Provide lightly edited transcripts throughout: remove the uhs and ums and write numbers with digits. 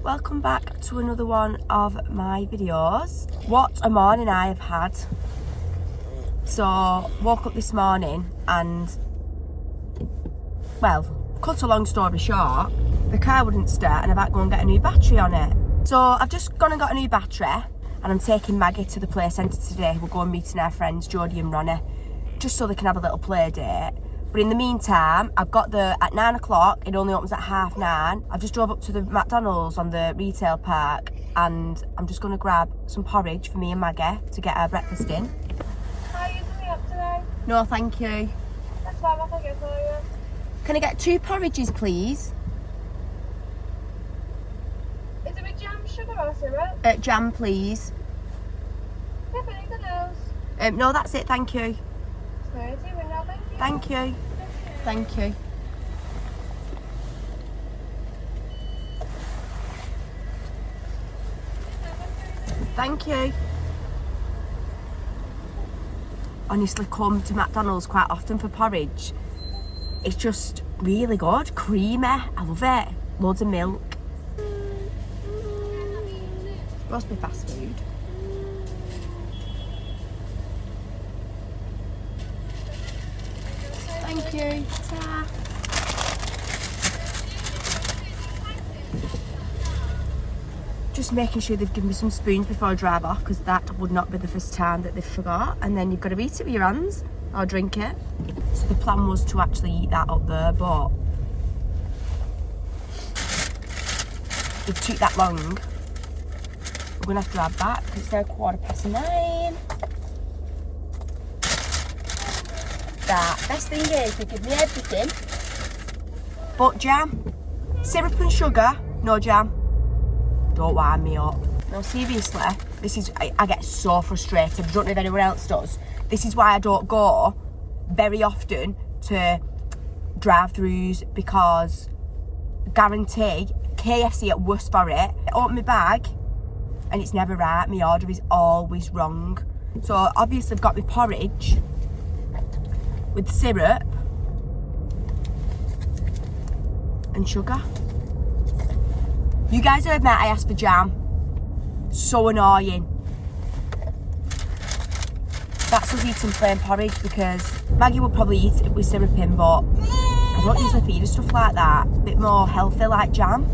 Welcome back to another one of my videos. What a morning I have had. So, woke up this morning and, well, cut a long story short, the car wouldn't start and I've had to go and get a new battery on it. So I've just gone and got a new battery and I'm taking Maggie to the play centre today. We're going meeting our friends Jodie and Ronnie, just so they can have a little play date. But in the meantime, I've got at 9 o'clock, it only opens at 9:30. I've just drove up to the McDonald's on the retail park and I'm just going to grab some porridge for me and Maggie to get our breakfast in. How are you doing up today? No, thank you. That's fine, what can I get for you? Can I get 2 porridges, please? Is it with jam, sugar or syrup? Jam, please. Yep, anything else? No, that's it, thank you. Sorry, no, thank you. Thank you. Thank you. Thank you. Honestly, come to McDonald's quite often for porridge. It's just really good, creamy. I love it. Loads of milk. Must be fast food. Thank you. Ta. Just making sure they've given me some spoons before I drive off, because that would not be the first time that they've forgot. And then you've got to eat it with your hands or drink it. So the plan was to actually eat that up there, but it took that long. We're going to have to drive back because it's now 9:15. That best thing is they give me everything but jam. Syrup and sugar, no jam. Don't wind me up. No, seriously, this is, I get so frustrated. I don't know if anyone else does. This is why I don't go very often to drive-thrus, because guarantee KFC at worst for it. I open my bag and it's never right. My order is always wrong. So obviously I've got my porridge with syrup and sugar. You guys heard me, I asked for jam. So annoying. That's us eating plain porridge, because Maggie would probably eat it with syrup in, but I don't usually feed her stuff like that. A bit more healthy like jam.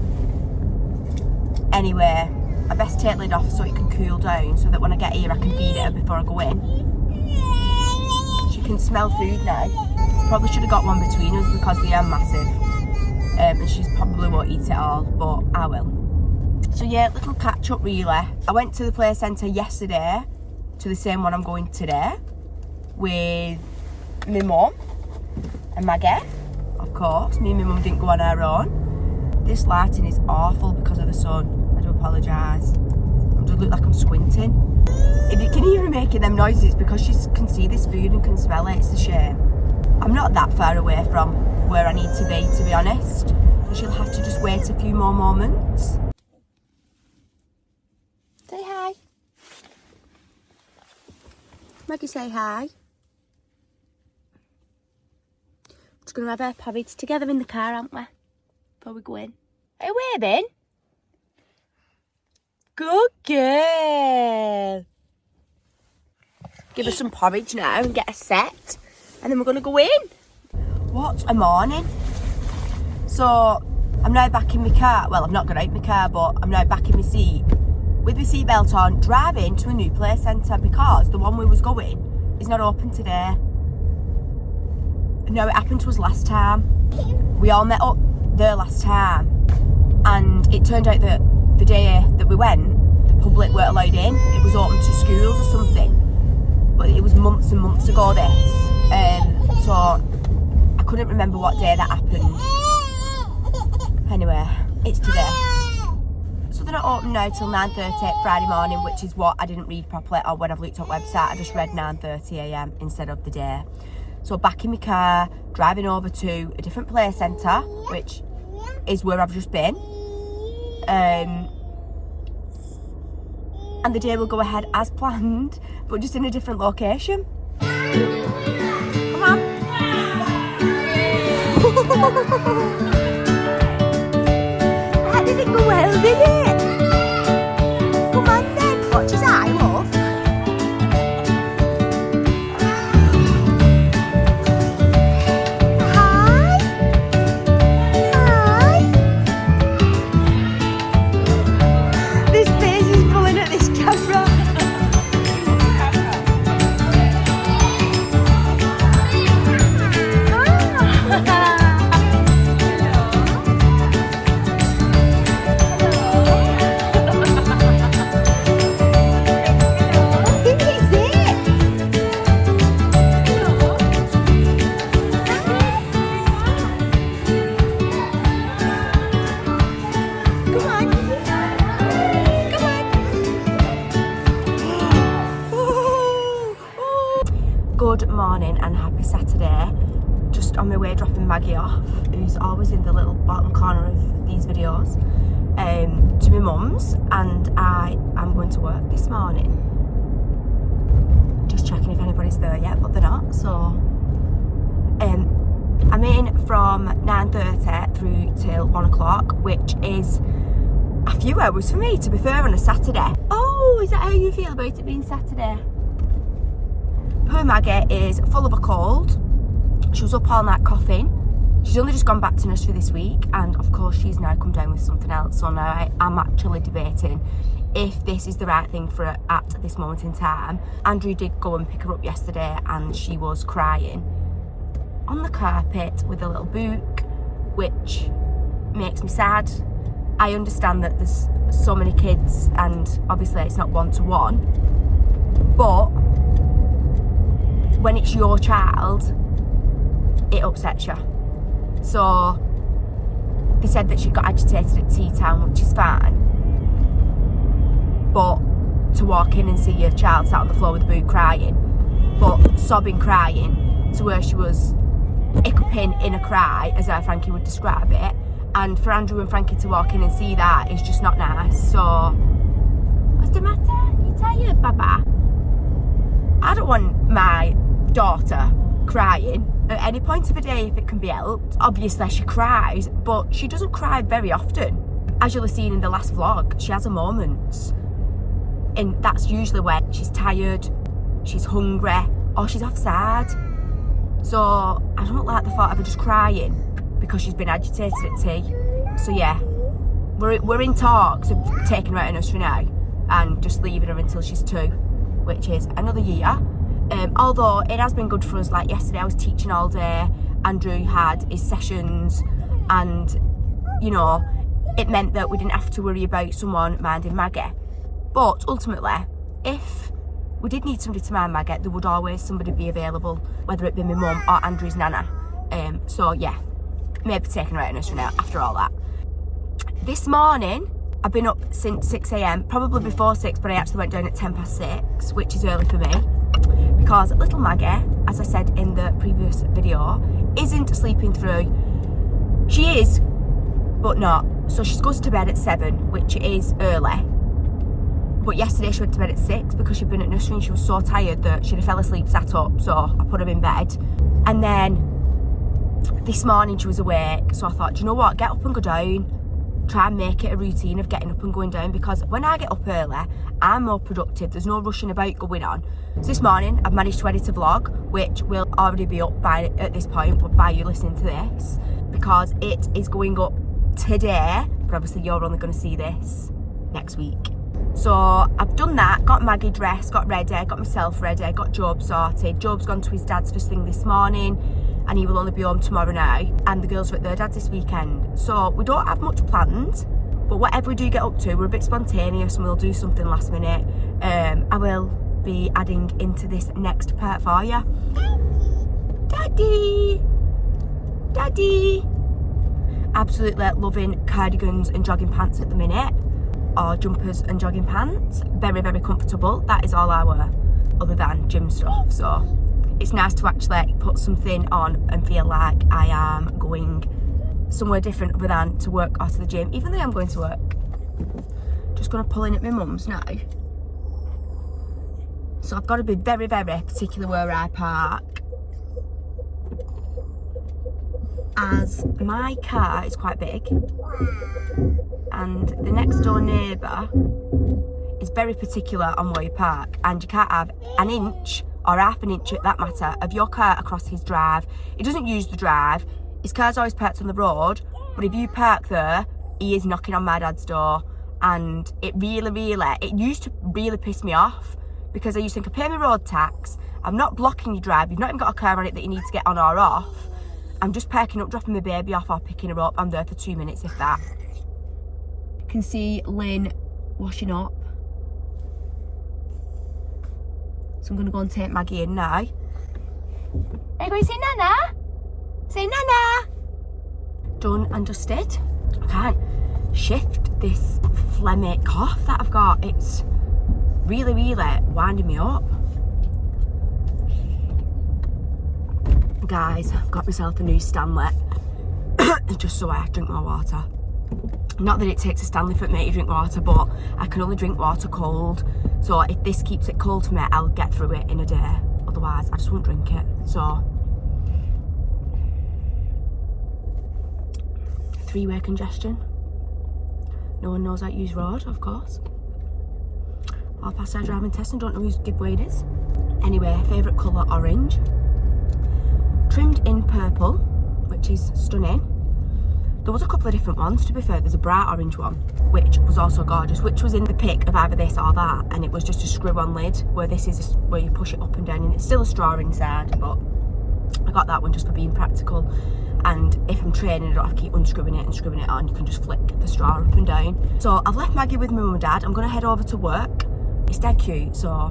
Anyway, I best take the lid off so it can cool down, so that when I get here I can feed it her before I go in. She can smell food now. Probably should have got one between us because they are massive. And she probably won't eat it all, but I will. So yeah, little catch up really. I went to the play centre yesterday, to the same one I'm going today, with my mum and Maggie, of course. Me and my mum didn't go on our own. This lighting is awful because of the sun. I do apologise. I do look like I'm squinting. If you can hear her making them noises, it's because she can see this food and can smell it. It's a shame. I'm not that far away from where I need to be honest. So she'll have to just wait a few more moments. Say hi. Maggie, say hi. We're just going to have our porridge together in the car, aren't we? Before we go in. Are you waving? Good girl. Give her some porridge now and get her set. And then we're going to go in. What a morning. So, I'm now back in my car. Well, I've not got out my car, but I'm now back in my seat with my seatbelt on, driving to a new play centre, because the one we was going is not open today. No, it happened to us last time. We all met up there last time, and it turned out that the day that we went, the public weren't allowed in. It was open to schools or something, but it was months and months ago this. So I couldn't remember what day that happened. Anyway, it's today. So they're not open now till 9:30 Friday morning, which is what I didn't read properly, or when I've looked up website I just read 9:30 AM instead of the day. So back in my car, driving over to a different play centre, which is where I've just been. And the day will go ahead as planned, but just in a different location. Come on. That didn't go well. Well, did it? Come on then, watch his eye, love. Hi. Hi. This face is pulling at this camera. Good morning and happy Saturday. Just on my way dropping Maggie off, who's always in the little bottom corner of these videos, to my mum's, and I am going to work this morning. Just checking if anybody's there yet, but they're not, so I'm in from 9:30 through till 1 o'clock, which is a few hours for me, to be fair, on a Saturday. Oh, is that how you feel about it being Saturday? Poor Maggie is full of a cold. She was up all night coughing. She's only just gone back to nursery this week, and of course she's now come down with something else. So now I'm actually debating if this is the right thing for her at this moment in time. Andrew did go and pick her up yesterday, and she was crying on the carpet with a little book, which makes me sad. I understand that there's so many kids, and obviously it's not one-to-one, but when it's your child, it upsets you. So they said that she got agitated at tea time, which is fine, but to walk in and see your child sat on the floor with a boot crying, but sobbing crying, to where she was hiccuping in a cry, as how Frankie would describe it, and for Andrew and Frankie to walk in and see that is just not nice. So what's the matter? You tired, Baba? I don't want my daughter crying at any point of the day if it can be helped. Obviously she cries, but she doesn't cry very often. As you'll have seen in the last vlog, she has her moments, and that's usually when she's tired, she's hungry, or she's offside. So I don't like the thought of her just crying because she's been agitated at tea. So yeah, we're in talks of taking her out of nursery now and just leaving her until she's 2, which is another year. Although it has been good for us. Like yesterday I was teaching all day, Andrew had his sessions, and you know, it meant that we didn't have to worry about someone minding Maggie. But ultimately, if we did need somebody to mind Maggie, there would always somebody be available, whether it be my mum or Andrew's nana. So yeah, maybe taking her out of nursery now after all that. This morning I've been up since 6 a.m, probably before 6, but I actually went down at 6:10, which is early for me, because little Maggie, as I said in the previous video, isn't sleeping through. She is, but not. So she goes to bed at 7, which is early. But yesterday she went to bed at 6 because she'd been at nursery and she was so tired that she'd have fell asleep sat up, so I put her in bed. And then this morning she was awake, so I thought, do you know what, get up and go down. Try and make it a routine of getting up and going down, because when I get up early, I'm more productive. There's no rushing about going on. So this morning I've managed to edit a vlog, which will already be up by at this point, but by you listening to this, because it is going up today, but obviously you're only going to see this next week. So I've done that, got Maggie dressed, got ready, got myself ready, got Job sorted. Job's gone to his dad's first thing this morning, and he will only be home tomorrow now, and the girls are at their dad's this weekend. So we don't have much planned, but whatever we do get up to, we're a bit spontaneous and we'll do something last minute. I will be adding into this next part for you. Daddy! Daddy! Absolutely loving cardigans and jogging pants at the minute, or jumpers and jogging pants. Very, very comfortable. That is all I wear, other than gym stuff. So it's nice to actually put something on and feel like I am going somewhere different other than to work or to the gym, even though I'm going to work. Just going to pull in at my mum's now. So I've got to be very, very particular where I park, as my car is quite big and the next door neighbour is very particular on where you park, and you can't have an inch or half an inch, at that matter, of your car across his drive. He doesn't use the drive, his car's always parked on the road, but if you park there, he is knocking on my dad's door. And it used to really piss me off, because I used to think, I pay my road tax, I'm not blocking your drive, you've not even got a car on it that you need to get on or off, I'm just parking up, dropping my baby off or picking her up, I'm there for 2 minutes if that. You can see Lynn washing up. So I'm going to go and take Maggie in now. Are you going to say Nana? Say Nana! Done and dusted. I can't shift this phlegmy cough that I've got. It's really winding me up. Guys, I've got myself a new Stanley just so I drink more water. Not that it takes a Stanley for me to drink water, but I can only drink water cold. So if this keeps it cold for me, I'll get through it in a day. Otherwise, I just won't drink it. So, 3-way congestion. No one knows how to use road, of course. I'll pass our driving test and don't know whose giveaway it is. Anyway, favourite colour, orange. Trimmed in purple, which is stunning. There was a couple of different ones, to be fair. There's a bright orange one, which was also gorgeous, which was in the pic of either this or that, and it was just a screw-on lid, where this is where you push it up and down, and it's still a straw inside, but I got that one just for being practical. And if I'm training, I don't have to keep unscrewing it and screwing it on. You can just flick the straw up and down. So I've left Maggie with my mum and dad. I'm going to head over to work. It's dead cute, so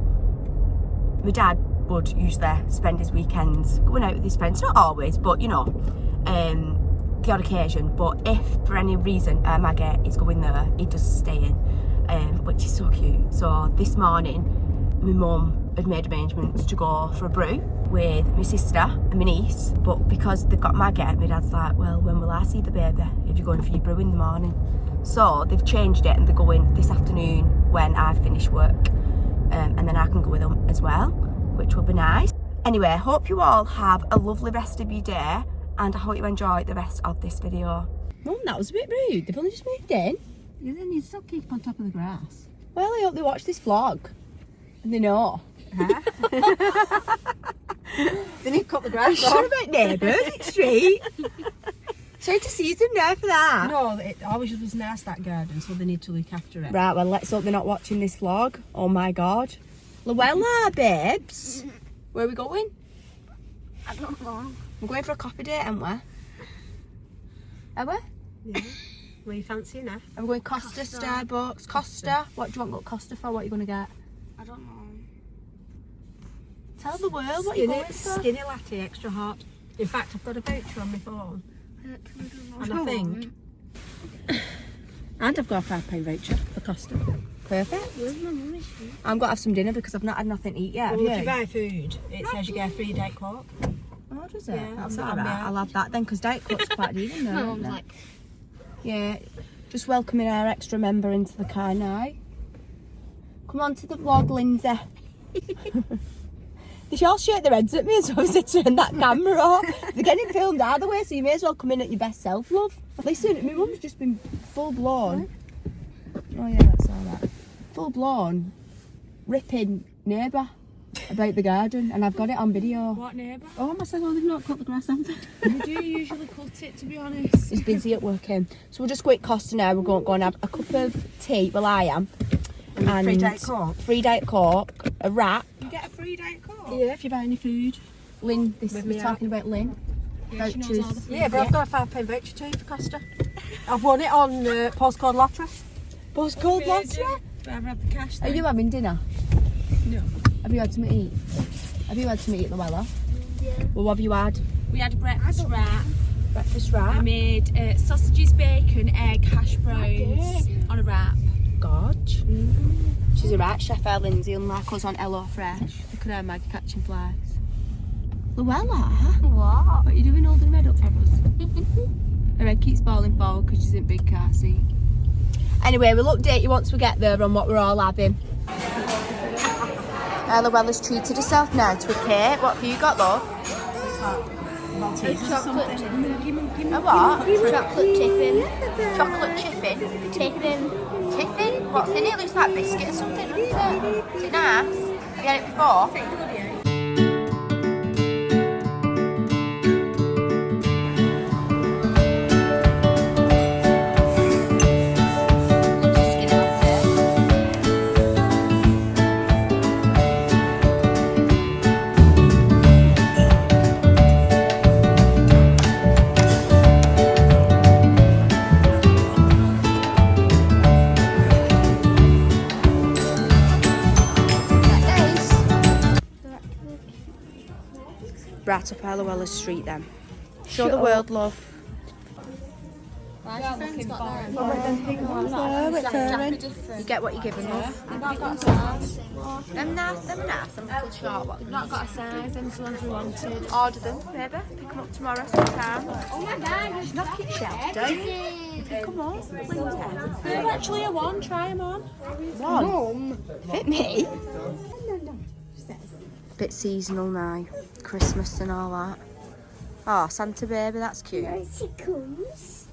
my dad would usually spend his weekends going out with his friends. Not always, but you know, the odd occasion. But if for any reason Maggie is going there, he does stay in, which is so cute. So this morning, my mum had made arrangements to go for a brew with my sister and my niece, but because they've got Maggie, my dad's like, well, when will I see the baby if you're going for your brew in the morning? So they've changed it and they're going this afternoon when I finish work, and then I can go with them as well, which will be nice. Anyway, I hope you all have a lovely rest of your day, and I hope you enjoy the rest of this video. Mum, that was a bit rude. They've only just moved in. Yeah, then you still keep on top of the grass. Well, I hope they watch this vlog and they know. Huh? They need to cut the grass off. Sure about neighbours, it's straight. Straight to season now for that. No, it always was nice, that garden, so they need to look after it. Right, well, let's hope they're not watching this vlog. Oh my god. Luella, babes. Where are we going? I don't know. We're going for a coffee date, aren't we? Are we? Yeah. What are you fancying now? Are we going Costa, Starbucks? Costa? What do you want to go Costa for? What are you going to get? I don't know. Tell the world what you're going for. Skinny latte, extra hot. In fact, I've got a voucher on my phone. And I think... And I've got a £5 voucher for Costa. Perfect. Where's my mummy? I'm going to have some dinner because I've not had nothing to eat yet. Well, Have if you? you buy food, it says you get a free Diet Coke. Oh, does it? Yeah, That's I'm alright. not I'll have that then, because Diet Coke's quite decent though. My isn't mum's it? like, Yeah, just welcoming our extra member into the car now. Come on to the vlog, Lindsay. They all shake their heads at me as I was turn that camera off. They're getting filmed either way, so you may as well come in at your best self, love. Listen, my mum's just been full blown. Oh yeah, that's alright. Full blown ripping neighbour about the garden, and I've got it on video. What neighbour? Oh, I said, oh, they've not cut the grass, have they? They do usually cut it, to be honest. He's busy at work. So we'll just go at Costa now. We're going to go and have a cup of tea. Well, I am. And free Diet Coke. Free Diet Coke, a wrap. You get a free Diet Coke? yeah, if you buy any food. Lynn, this With we're me talking about Lynn. Yeah, she knows Vouchers. all the food. Yeah, but I've got a £5 voucher too for Costa. I've won it on postcode lottery. Postcode Yeah, lottery. do I ever have the cash Are then? you having dinner? No. Have you had something to eat? Have you had something to eat, Luella? Yeah. Well, what have you had? We had a breakfast wrap. Breakfast I wrap. made sausages, bacon, egg, hash browns on a wrap. God. She's a right chef, our Lindsay, unlike us on Hello Fresh. Look at her, Maggie catching flies. Luella, What? what are you doing holding her head up for us? Her head keeps falling forward because she's in a big car seat. Anyway, we'll update you once we get there on what we're all having. Luella's treated herself now to a cake. What have you got, love? Maltesers or something. A what? Chocolate tiffin. Chocolate chipping. Tiffin. Tiffin? What's in it? Looks like biscuit or something, doesn't it? Is it nice? Have you had it before? Right up Allowella Street then. Show the world, love. You get what you're given, love. Them nice, them nice, them little short ones. Not got a size, and the ones we wanted. Order them, maybe. Pick them up tomorrow sometime. Oh my god. She's not keep shelf, don't you? Pick them up, Linda. They're actually a one, try them on. One. Fit me. Bit seasonal now. Christmas and all that. Oh, Santa baby, that's cute. She comes.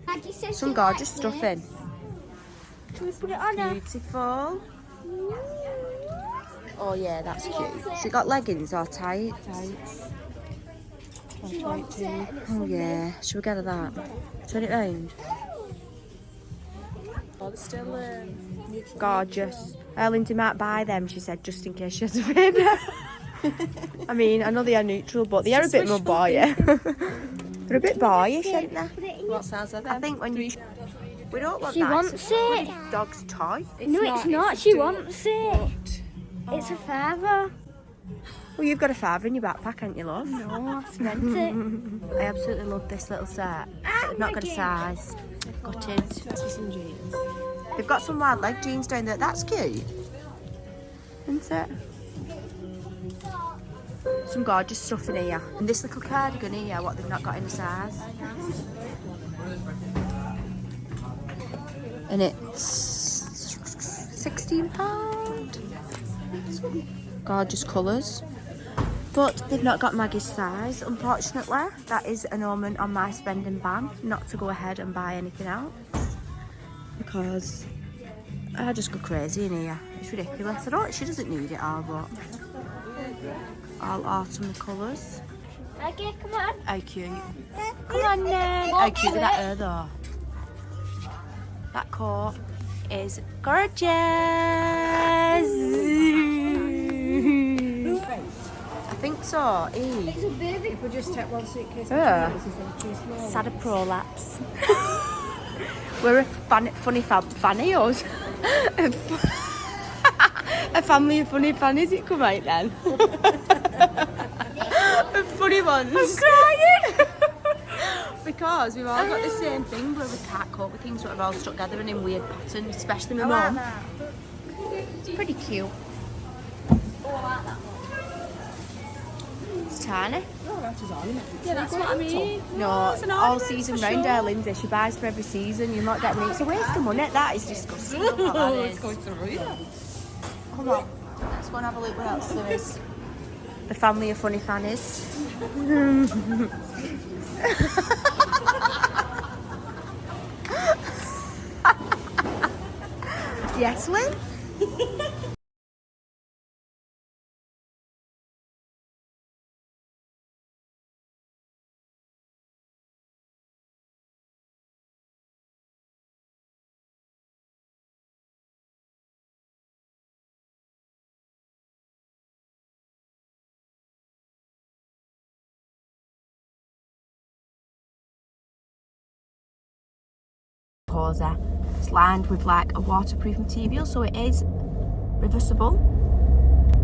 Maggie says Some she gorgeous likes stuff it. in. Should we put it on her? Beautiful. Oh yeah, that's cute. So you got leggings or tights? She wants it. And it's Oh yeah. Should we get her that? Turn it round. Oh, they're still Gorgeous. Lindsay might buy them, she said, just in case she has a baby. I mean, I know they are neutral, but they are a bit more boyish. They're a bit boyish, aren't they? what size are they? I think when you... We don't want She that. wants It's it. a dog's toy. No, it's not. She wants it. It's a father. Well, you've got a father in your backpack, haven't you, love? No, I meant it. I absolutely love this little set. They've not got a size. Gutted. Some jeans. They've got some wide leg jeans down there. That's cute. Isn't it? Some gorgeous stuff in here. And this little cardigan here, what they've not got in a size. And it's £16. Gorgeous colours. But they've not got Maggie's size, unfortunately. That is an omen on my spending ban, not to go ahead and buy anything else. Because I just go crazy in here. It's ridiculous. She doesn't need it all, but all autumn colours. Okay, come on. How cute. Come on then. How cute with that hair though. That coat is gorgeous. I think so. It's a baby. If we just take one suitcase, Yeah. too small. Sad of prolapse. We're a funny fanny, us. A family of funny fannies, it come out then. Funny ones. I'm crying. Because we've all got the same thing, but we can't cope with things that are all stuck together and in weird patterns, especially my mum. It's pretty cute. It's tiny. Yeah, that's what I mean. No, all season round there, Lindsay. She buys for every season. You're not getting it. It's a waste of money. That is disgusting. It's going through. Come on, let's go and have a look what else there is. The family of funny fannies. Yes, Lynn? Costa. It's lined with like a waterproof material, so it is reversible.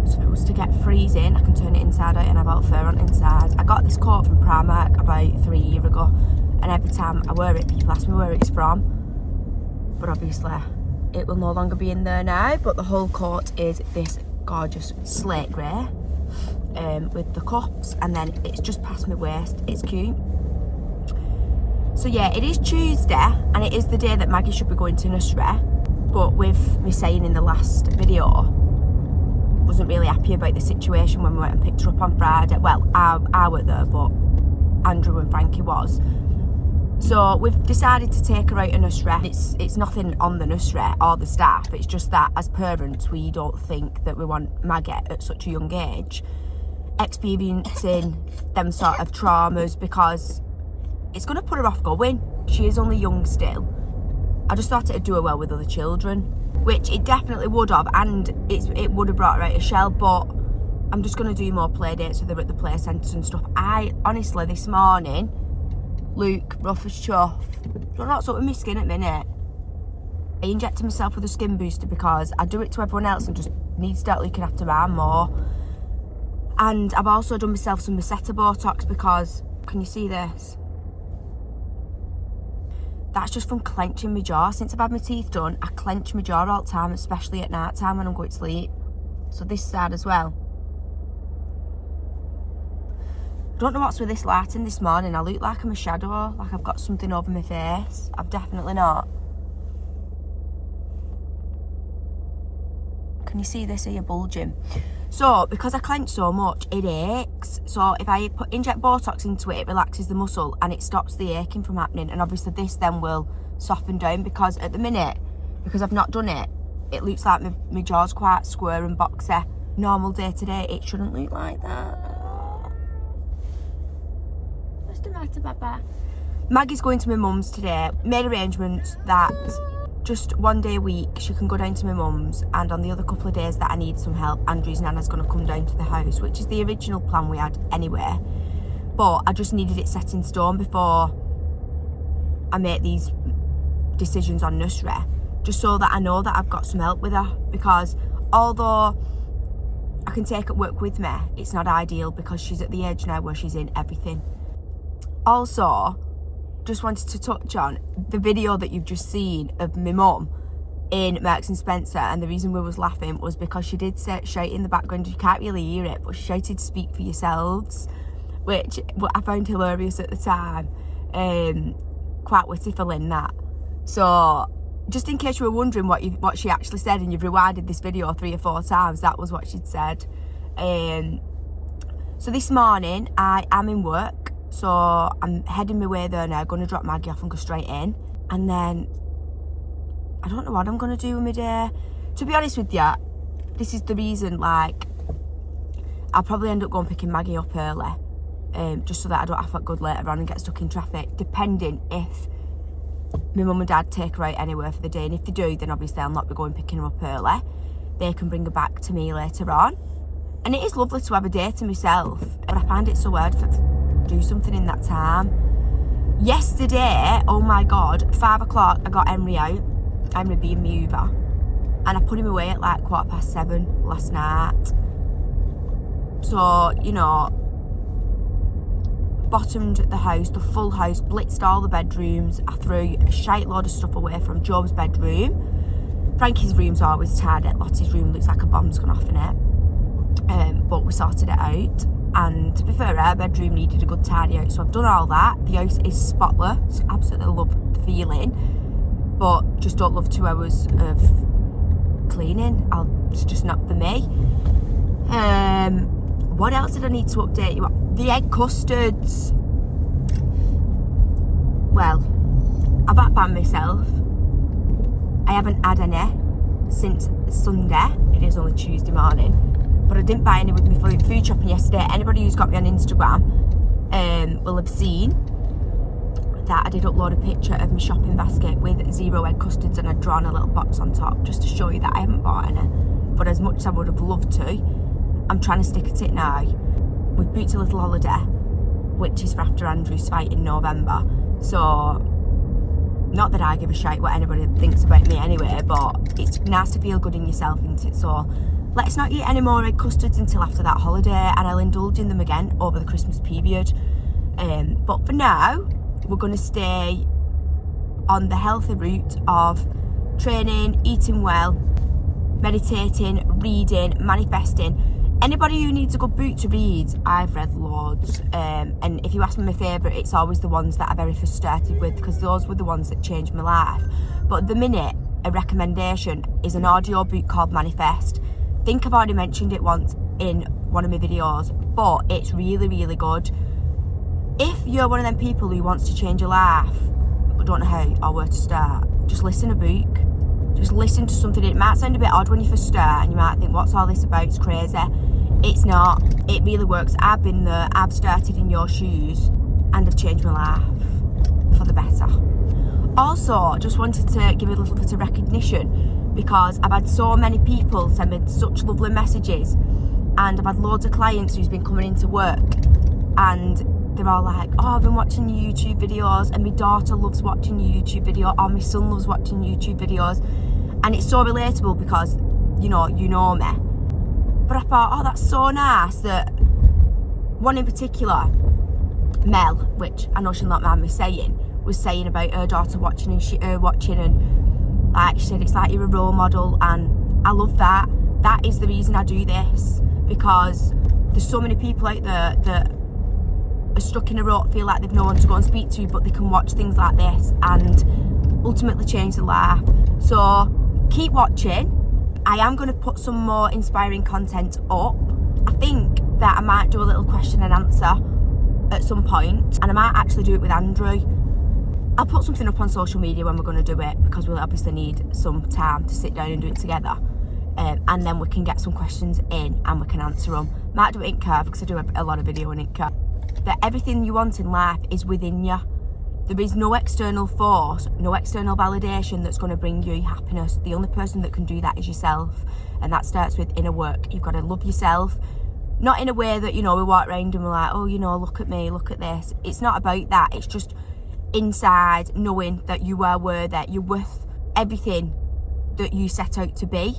So if it was to get freezing, I can turn it inside out and have out fur on inside. I got this coat from Primark about 3 years ago, and every time I wear it, people ask me where it's from. But obviously, it will no longer be in there now. But the whole coat is this gorgeous slate grey with the cups, and then it's just past my waist. It's cute. So yeah, it is Tuesday and it is the day that Maggie should be going to nursery, but with me saying in the last video, wasn't really happy about the situation when we went and picked her up on Friday. Well, I were there, but Andrew and Frankie was. So we've decided to take her out of nursery. It's nothing on the nursery or the staff, it's just that as parents we don't think that we want Maggie at such a young age experiencing them sort of traumas, because it's going to put her off going. She is only young still. I just thought it'd do her well with other children, which it definitely would have, and it would have brought her out of shell, but I'm just going to do more play dates with her at the play centres and stuff. I honestly, this morning, Luke, rough as chuff, don't know what's up with my skin at the minute. I injected myself with a skin booster because I do it to everyone else and just need to start looking after her more. And I've also done myself some Masetta Botox because, can you see this? That's just from clenching my jaw. Since I've had my teeth done, I clench my jaw all the time, especially at night time when I'm going to sleep. So this side as well. I don't know what's with this lighting this morning. I look like I'm a shadow, like I've got something over my face. I've definitely not. Can you see this here bulging? So, because I clench so much, it aches. So if I inject Botox into it, it relaxes the muscle and it stops the aching from happening. And obviously this then will soften down, because at the minute, because I've not done it, it looks like my jaw's quite square and boxy. Normal day to day, it shouldn't look like that. What's the matter, Baba? Maggie's going to my mum's today. Made arrangements that just one day a week she can go down to my mum's, and on the other couple of days that I need some help, Andrew's nana's going to come down to the house, which is the original plan we had anyway. But I just needed it set in stone before I make these decisions on nursery, just so that I know that I've got some help with her, because although I can take her work with me, it's not ideal because she's at the age now where she's in everything. Also, just wanted to touch on the video that you've just seen of my mum in Marks and Spencer, and the reason we was laughing was because she did shout in the background. You can't really hear it, but she shouted "speak for yourselves," which I found hilarious at the time. Quite witty for Lynn, that. So just in case you were wondering what she actually said and you've rewinded this video 3 or 4 times, that was what she'd said. So this morning I am in work, so I'm heading my way there now, going to drop Maggie off and go straight in, and then I don't know what I'm going to do with my day. To be honest with you, this is the reason, like, I'll probably end up going picking Maggie up early, just so that I don't have to go later on and get stuck in traffic, depending if my mum and dad take her out anywhere for the day, and if they do, then obviously I'll not be going picking her up early. They can bring her back to me later on, and it is lovely to have a day to myself, but I find it so hard to do something in that time. Yesterday, oh my god, 5 o'clock I got Henry out, Henry being my Uber, and I put him away at like 7:15 last night. So, you know, bottomed the house, the full house, blitzed all the bedrooms. I threw a shite load of stuff away from Job's bedroom. Frankie's room's always tidy. Lottie's room looks like a bomb's gone off in it. But we sorted it out. And to be fair, her bedroom needed a good tidy out, so I've done all that. The house is spotless. Absolutely love the feeling, but just don't love 2 hours of cleaning. It's just not for me. What else did I need to update you on? The egg custards. Well, I've had by myself. I haven't had any since Sunday. It is only Tuesday morning, but I didn't buy any with me food shopping yesterday. Anybody who's got me on Instagram will have seen that I did upload a picture of my shopping basket with 0 egg custards, and I'd drawn a little box on top just to show you that I haven't bought any. But as much as I would have loved to, I'm trying to stick at it now. We've booked a little holiday, which is for after Andrew's fight in November. So, not that I give a shite what anybody thinks about me anyway, but it's nice to feel good in yourself, isn't it? So, let's not eat any more egg custards until after that holiday, and I'll indulge in them again over the Christmas period. But for now, we're going to stay on the healthy route of training, eating well, meditating, reading, manifesting. Anybody who needs a good book to read, I've read loads. And if you ask me my favourite, it's always the ones that I very first started with, because those were the ones that changed my life. But at the minute, a recommendation is an audio book called Manifest. I think I've already mentioned it once in one of my videos, but it's really, really good. If you're one of them people who wants to change your life but don't know how or where to start, just listen to a book. Just listen to something. It might sound a bit odd when you first start and you might think, what's all this about? It's crazy. It's not. It really works. I've been there. I've started in your shoes and I've changed my life for the better. Also, just wanted to give a little bit of recognition because I've had so many people send me such lovely messages, and I've had loads of clients who's been coming into work and they're all like, oh, I've been watching your YouTube videos and my daughter loves watching your YouTube video, or my son loves watching YouTube videos. And it's so relatable because, you know me. But I thought, oh, that's so nice that one in particular, Mel, which I know she'll not mind me saying, was saying about her daughter watching and watching, and like she said, it's like you're a role model, and I love that. That is the reason I do this, because there's so many people out there that are stuck in a rut, feel like they've no one to go and speak to, but they can watch things like this and ultimately change their life. So keep watching. I am going to put some more inspiring content up. I think that I might do a little question and answer at some point, and I might actually do it with Andrew. I'll put something up on social media when we're going to do it, because we'll obviously need some time to sit down and do it together, and then we can get some questions in and we can answer them. Might do it in curve because I do a lot of video in curve. That everything you want in life is within you. There is no external force, no external validation that's going to bring you happiness. The only person that can do that is yourself, and that starts with inner work. You've got to love yourself, not in a way that, we walk around and we're like, oh, look at me, look at this. It's not about that. It's just inside knowing that you are worthy, you're worth everything that you set out to be.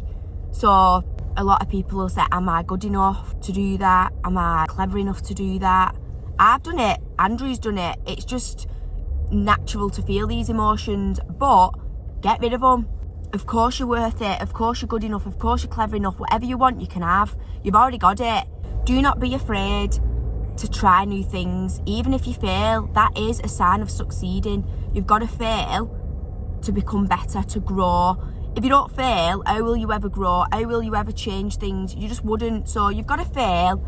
So a lot of people will say, am I good enough to do that? Am I clever enough to do that? I've done it, Andrew's done it. It's just natural to feel these emotions, but get rid of them. Of course you're worth it, of course you're good enough, of course you're clever enough. Whatever you want you can have. You've already got it. Do not be afraid to try new things. Even if you fail, that is a sign of succeeding. You've got to fail to become better, to grow. If you don't fail, how will you ever grow? How will you ever change things? You just wouldn't. So you've got to fail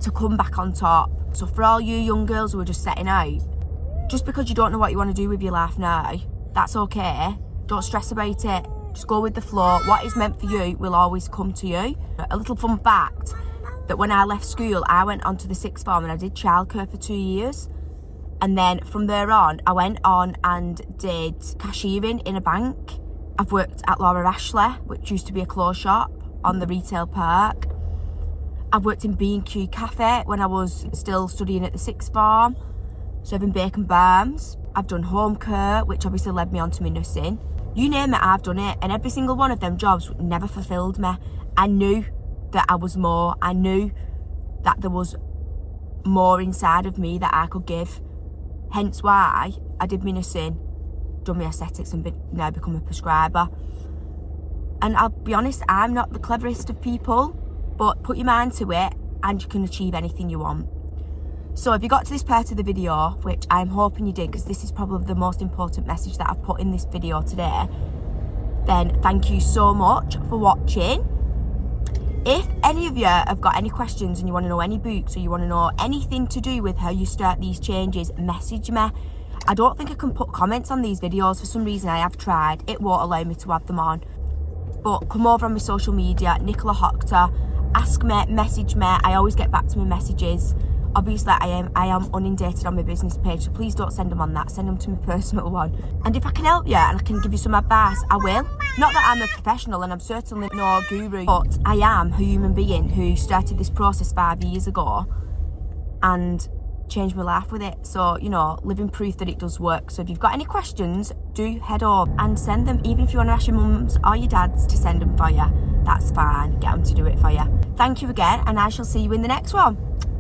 to come back on top. So for all you young girls who are just setting out, just because you don't know what you want to do with your life now, that's okay. Don't stress about it. Just go with the flow. What is meant for you will always come to you. A little fun fact, that when I left school, I went on to the sixth form and I did childcare for 2 years. And then from there on, I went on and did cashiering in a bank. I've worked at Laura Ashley, which used to be a clothes shop on the retail park. I've worked in B&Q Cafe when I was still studying at the sixth form, serving bacon bams. I've done home care, which obviously led me on to my nursing. You name it, I've done it. And every single one of them jobs never fulfilled me. I knew that I was more. I knew that there was more inside of me that I could give. Hence why I did my nursing, done my aesthetics, and now become a prescriber. And I'll be honest, I'm not the cleverest of people, but put your mind to it and you can achieve anything you want. So if you got to this part of the video, which I'm hoping you did, because this is probably the most important message that I've put in this video today, then thank you so much for watching. If any of you have got any questions and you want to know any books, or you want to know anything to do with how you start these changes, message me. I don't think I can put comments on these videos. For some reason I have tried, it won't allow me to have them on. But come over on my social media, Nicola Hoctor, ask me, message me. I always get back to my messages. Obviously I am inundated on my business page, so please don't send them on that, send them to my personal one. And if I can help you and I can give you some advice, I will. Not that I'm a professional and I'm certainly no guru, but I am a human being who started this process 5 years ago and changed my life with it. So, living proof that it does work. So if you've got any questions, do head over and send them. Even if you want to ask your mums or your dads to send them for you, that's fine. Get them to do it for you. Thank you again, and I shall see you in the next one.